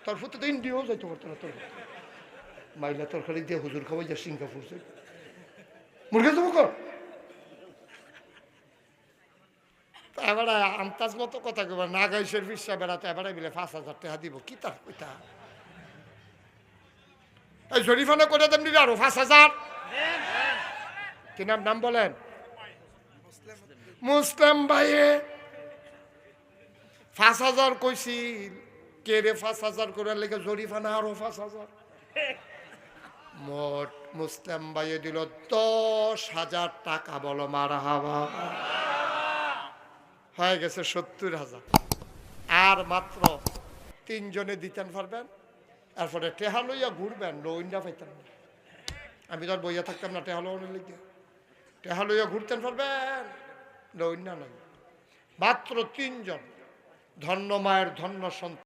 তোর ফুতে তো ইন্ডিয়াও যাইতে পারতো না তোর মাইলা তরকারি দিয়ে হুজুর খাওয়াই যা সিঙ্গাপুর মুরগি দেবো কর এবারে আন্তাজ মতো কথা কব না গাইশের বিশ্বা বেড়াতে এবারে মিলে 5,000 টাকা দিব কি তার কইতা এই শরীফানে করে দেন দিলে আরো 5,000 কি নাম বলেন মুসলিম ভাইয়ে 5,000 কইছিল কে রে 5,000 করে লেগে জরিফানা আরো 5,000 মোট মুসলিম ভাইয়ে দিল 10,000 টাকা বলো মারহাবা হয়ে গেছে 70,000 আর মাত্র 3 জনে দিতেন পারবেন এরপরে টেহা লইয়া ঘুরবেন লইন্ডা পাইতেন না আমি তো আর বইয়া থাকতাম না টেহা লইয়া লিখে টেহা লইয়া ঘুরতেন পারবেন লইন্ডা নাই মাত্র 3 জন ধন্য মায়ের ধন্য সন্তান